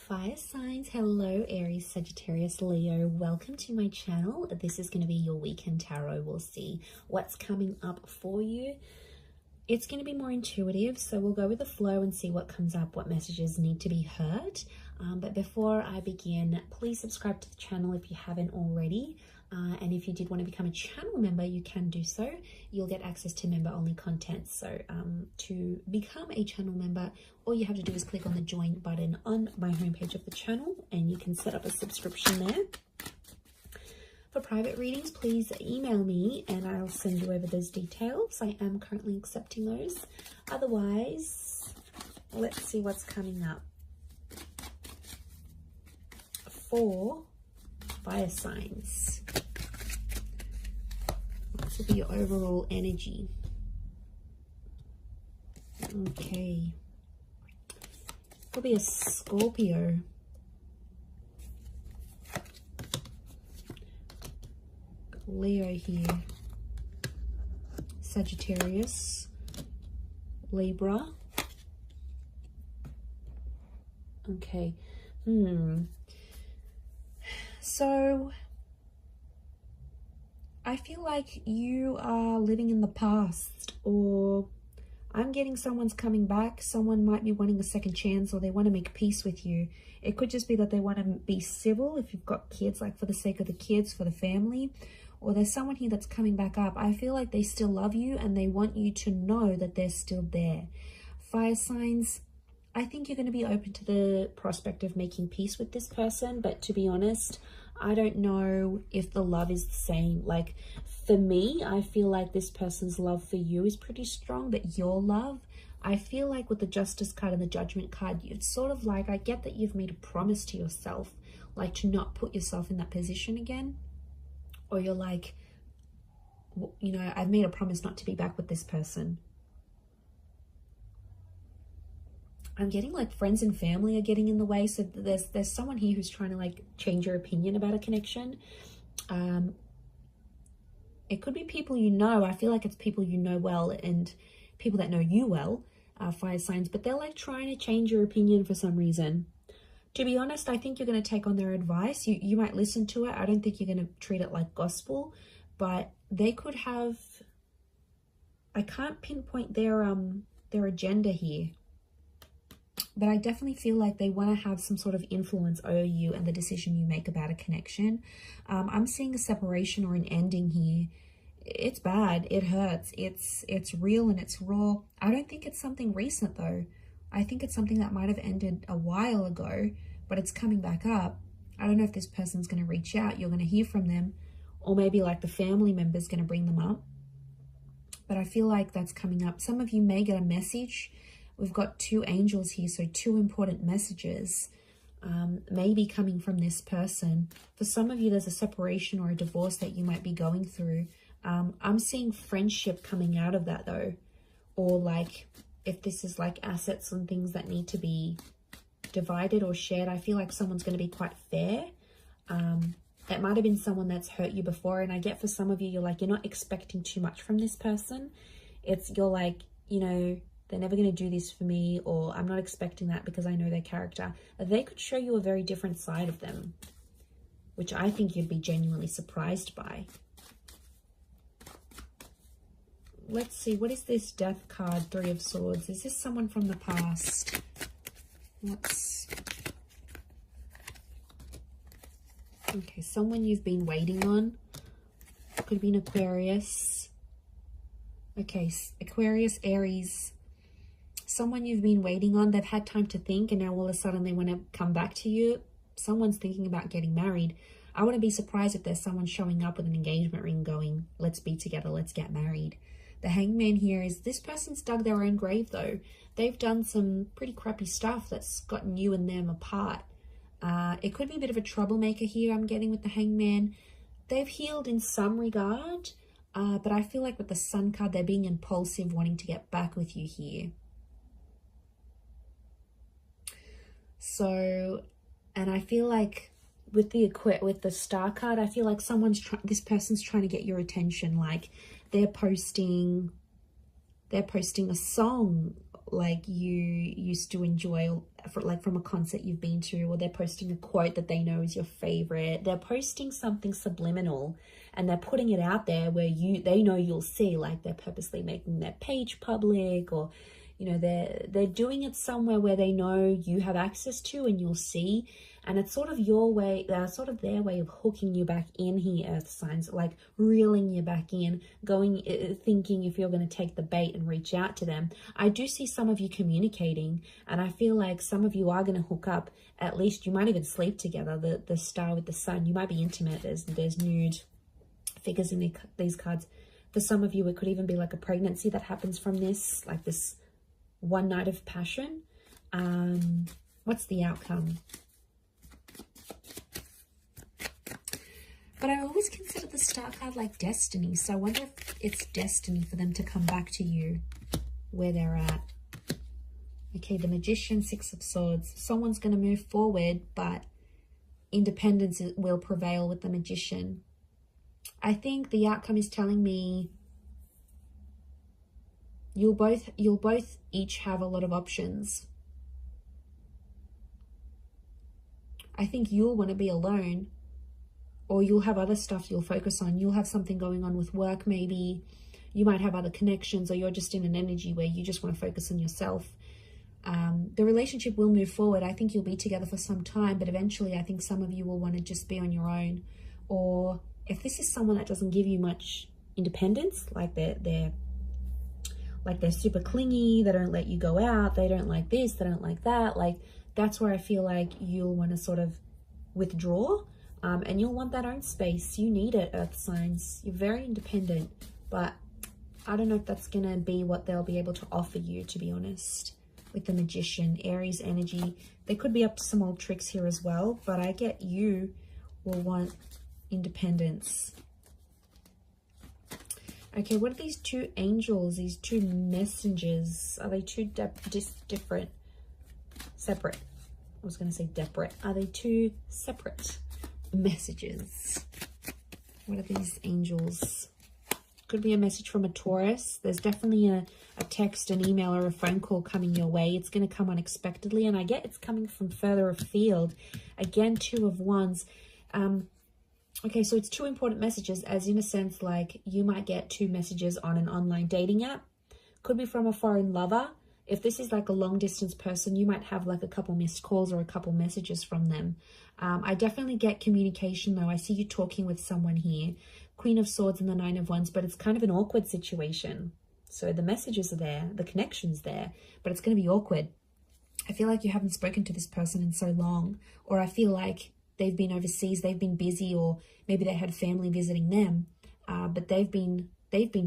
Fire signs, hello Aries, Sagittarius, Leo. Welcome to my channel. This is going to be your weekend tarot. We'll see what's coming up for you. It's going to be more intuitive, so we'll go with the flow and see what comes up, what messages need to be heard. But before I begin, please subscribe to the channel if you haven't already. And if you did want to become a channel member, you can do so. You'll get access to member-only content. So to become a channel member, all you have to do is click on the join button on my homepage of the channel, and you can set up a subscription there. For private readings, please email me and I'll send you over those details. I am currently accepting those. Otherwise, let's see what's coming up for fire signs. This will be your overall energy. Okay. Could be a Scorpio. Leo here. Sagittarius. Libra. Okay. So I feel like you are living in the past, or I'm getting someone's coming back. Someone might be wanting a second chance, or they want to make peace with you. It could just be that they want to be civil if you've got kids, like for the sake of the kids, for the family. Or there's someone here that's coming back up. I feel like they still love you and they want you to know that they're still there. Fire signs, I think you're going to be open to the prospect of making peace with this person. But to be honest, I don't know if the love is the same. Like for me, I feel like this person's love for you is pretty strong, but your love, I feel like with the Justice card and the Judgment card, it's sort of like, I get that you've made a promise to yourself, like to not put yourself in that position again. Or you're like, you know, I've made a promise not to be back with this person. I'm getting like friends and family are getting in the way. So there's someone here who's trying to like change your opinion about a connection. It could be people you know. I feel like it's people you know well and people that know you well, fire signs. But they're like trying to change your opinion for some reason. To be honest, I think you're going to take on their advice. You might listen to it. I don't think you're going to treat it like gospel. But they could have... I can't pinpoint their agenda here. But I definitely feel like they want to have some sort of influence over you and the decision you make about a connection. I'm seeing a separation or an ending here. It's bad. It hurts. It's real and it's raw. I don't think it's something recent though. I think it's something that might have ended a while ago, but it's coming back up. I don't know if this person's going to reach out. You're going to hear from them, or maybe like the family member's going to bring them up. But I feel like that's coming up. Some of you may get a message. We've got two angels here, so two important messages maybe coming from this person. For some of you, there's a separation or a divorce that you might be going through. I'm seeing friendship coming out of that though, or like if this is like assets and things that need to be divided or shared, I feel like someone's going to be quite fair. It might have been someone that's hurt you before, and I get for some of you, you're like, you're not expecting too much from this person. You're like, you know, they're never going to do this for me, or I'm not expecting that because I know their character. They could show you a very different side of them, which I think you'd be genuinely surprised by. Let's see, what is this Death card, Three of Swords? Is this someone from the past? Okay, someone you've been waiting on. Could be an Aquarius. Okay, Aquarius, Aries. Someone you've been waiting on. They've had time to think, and now all of a sudden they want to come back to you. Someone's thinking about getting married. I wouldn't be surprised if there's someone showing up with an engagement ring going, let's be together, let's get married. The Hangman here is this person's dug their own grave though. They've done some pretty crappy stuff that's gotten you and them apart. It could be a bit of a troublemaker here, I'm getting with the Hangman. They've healed in some regard, but I feel like with the Sun card, they're being impulsive, wanting to get back with you here. So, and I feel like with the Star card, I feel like this person's trying to get your attention. Like they're posting a song like you used to enjoy, like from a concert you've been to, or they're posting a quote that they know is your favorite. They're posting something subliminal and they're putting it out there where they know you'll see, like they're purposely making their page public, or you know, they're doing it somewhere where they know you have access to and you'll see. And it's sort of your way, sort of their way of hooking you back in here, earth signs, like reeling you back in, thinking if you're going to take the bait and reach out to them. I do see some of you communicating, and I feel like some of you are going to hook up. At least you might even sleep together. The star with the sun, you might be intimate. There's nude figures in these cards. For some of you, it could even be like a pregnancy that happens from this, like this one night of passion. What's the outcome? But I always consider the star card like destiny. So I wonder if it's destiny for them to come back to you where they're at. Okay, the Magician, Six of Swords. Someone's going to move forward, but independence will prevail with the Magician. I think the outcome is telling me you'll both each have a lot of options. I think you'll want to be alone, or you'll have other stuff you'll focus on. You'll have something going on with work, maybe. You might have other connections, or you're just in an energy where you just want to focus on yourself. The relationship will move forward. I think you'll be together for some time, but eventually I think some of you will want to just be on your own. Or if this is someone that doesn't give you much independence, like they're super clingy, they don't let you go out, they don't like this, they don't like that, like that's where I feel like you'll want to sort of withdraw. And you'll want that own space. You need it, earth signs. You're very independent, but I don't know if that's going to be what they'll be able to offer you, to be honest. With the Magician, Aries energy, they could be up to some old tricks here as well, but I get you will want independence. Okay, what are these two angels, these two messengers? Are they two different? Separate. I was going to say separate. Are they two separate messages? What are these angels? Could be a message from a Taurus. There's definitely a text, an email, or a phone call coming your way. It's going to come unexpectedly, and I get it's coming from further afield. Again, Two of Wands. Okay, so it's two important messages, as in a sense, like you might get two messages on an online dating app. Could be from a foreign lover. If this is like a long distance person, you might have like a couple missed calls or a couple messages from them. I definitely get communication though. I see you talking with someone here. Queen of Swords and the Nine of Wands, but it's kind of an awkward situation. So the messages are there, the connection's there, but it's going to be awkward. I feel like you haven't spoken to this person in so long, or I feel like they've been overseas, they've been busy, or maybe they had family visiting them, but they've been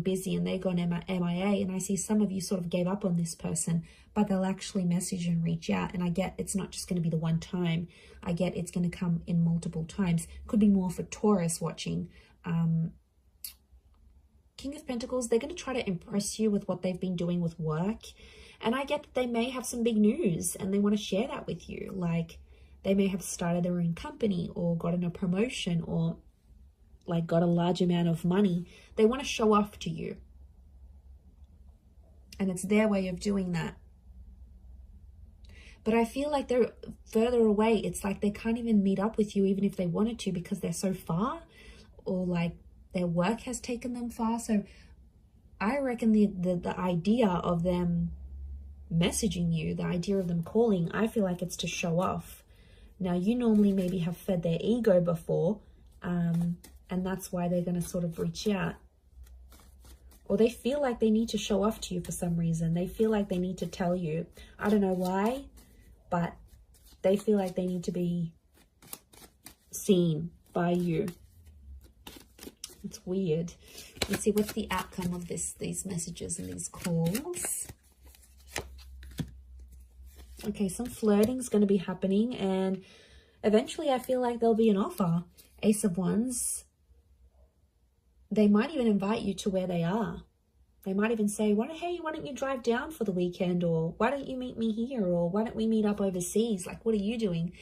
busy and they've gone MIA, and I see some of you sort of gave up on this person, but they'll actually message and reach out, and I get it's not just going to be the one time. I get it's going to come in multiple times. Could be more for Taurus watching. King of Pentacles, they're going to try to impress you with what they've been doing with work, and I get that they may have some big news and they want to share that with you. Like they may have started their own company or gotten a promotion or like got a large amount of money. They want to show off to you, and it's their way of doing that. But I feel like they're further away. It's like they can't even meet up with you even if they wanted to, because they're so far, or like their work has taken them far. So I reckon the idea of them messaging you, the idea of them calling, I feel like it's to show off. Now, you normally maybe have fed their ego before, and that's why they're going to sort of reach out. Or they feel like they need to show off to you for some reason. They feel like they need to tell you. I don't know why, but they feel like they need to be seen by you. It's weird. Let's see, what's the outcome of these messages and these calls? Okay, some flirting is going to be happening, and eventually I feel like there'll be an offer. Ace of Wands. They might even invite you to where they are. They might even say, hey, why don't you drive down for the weekend? Or why don't you meet me here? Or why don't we meet up overseas? Like, what are you doing?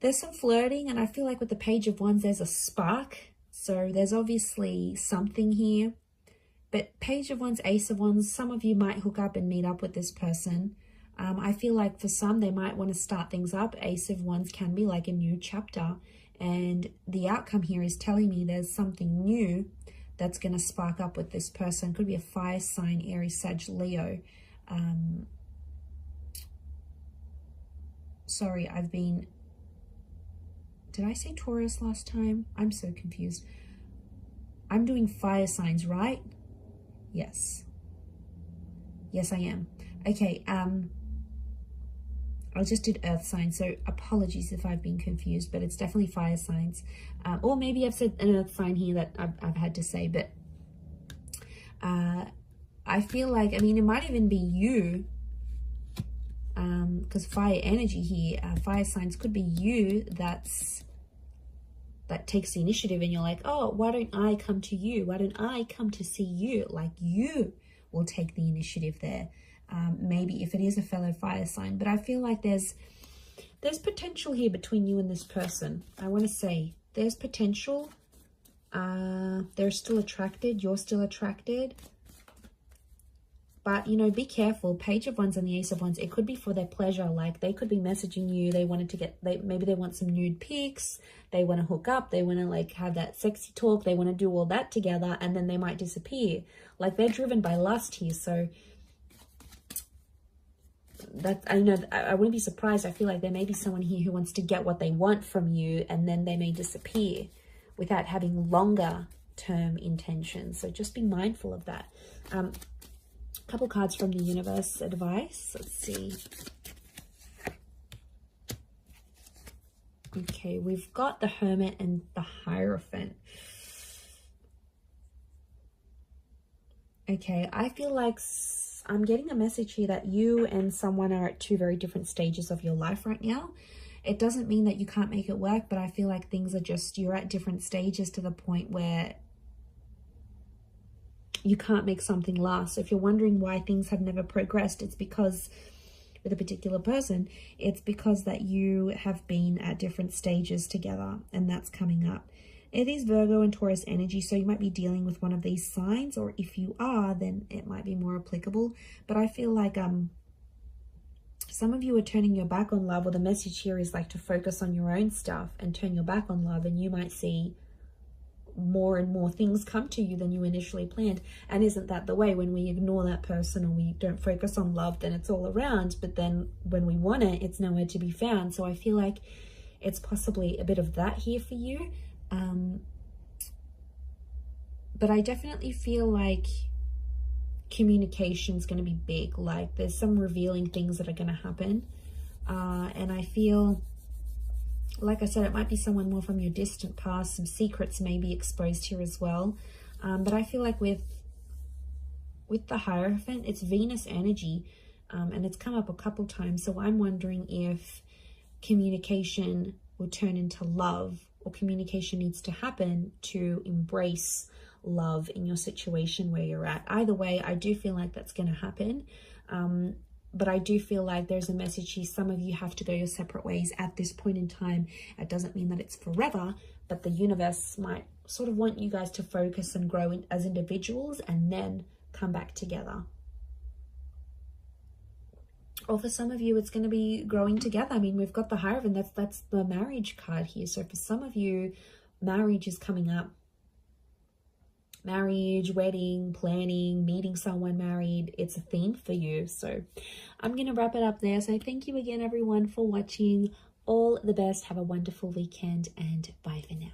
There's some flirting, and I feel like with the Page of Wands, there's a spark. So there's obviously something here. But Page of Wands, Ace of Wands, some of you might hook up and meet up with this person. I feel like for some, they might want to start things up. Ace of Wands can be like a new chapter. And the outcome here is telling me there's something new that's going to spark up with this person. Could be a fire sign, Aries, Sag, Leo. Sorry, did I say Taurus last time? I'm so confused. I'm doing fire signs, right? Yes. Yes, I am. Okay, I just did earth signs, so apologies if I've been confused, but it's definitely fire signs. Or maybe I've said an earth sign here that I've had to say, but I feel like, I mean, it might even be you, because fire energy here, fire signs could be you that takes the initiative, and you're like, oh, why don't I come to you? Why don't I come to see you? Like, you will take the initiative there. Maybe if it is a fellow fire sign, but I feel like there's potential here between you and this person. I want to say there's potential. They're still attracted. You're still attracted. But, you know, be careful. Page of Wands and the Ace of Wands, it could be for their pleasure. Like, they could be messaging you. They wanted to maybe they want some nude pics. They want to hook up. They want to, like, have that sexy talk. They want to do all that together, and then they might disappear. Like, they're driven by lust here. So, I know, I wouldn't be surprised. I feel like there may be someone here who wants to get what they want from you, and then they may disappear without having longer term intentions. So just be mindful of that. Couple cards from the universe advice. Let's see. Okay, we've got the Hermit and the Hierophant. Okay, I feel like I'm getting a message here that you and someone are at two very different stages of your life right now. It doesn't mean that you can't make it work, but I feel like things are just, you're at different stages to the point where you can't make something last. So if you're wondering why things have never progressed, it's because with a particular person, it's because that you have been at different stages together, and that's coming up. It is Virgo and Taurus energy, so you might be dealing with one of these signs, or if you are, then it might be more applicable. But I feel like some of you are turning your back on love, or the message here is like to focus on your own stuff and turn your back on love, and you might see more and more things come to you than you initially planned. And isn't that the way? When we ignore that person or we don't focus on love, then it's all around, but then when we want it, it's nowhere to be found. So I feel like it's possibly a bit of that here for you. But I definitely feel like communication is going to be big. Like, there's some revealing things that are going to happen, and I feel, like I said, it might be someone more from your distant past. Some secrets may be exposed here as well. But I feel like with the Hierophant, it's Venus energy, and it's come up a couple times. So I'm wondering if communication will turn into love, or communication needs to happen to embrace love in your situation where you're at. Either way, I do feel like that's going to happen. But I do feel like there's a message here. Some of you have to go your separate ways at this point in time. It doesn't mean that it's forever, but the universe might sort of want you guys to focus and grow as individuals and then come back together. Or for some of you, it's going to be growing together. I mean, we've got the Hierophant. That's the marriage card here. So for some of you, marriage is coming up. Marriage, wedding, planning, meeting someone married. It's a theme for you. So I'm going to wrap it up there. So thank you again, everyone, for watching. All the best. Have a wonderful weekend, and bye for now.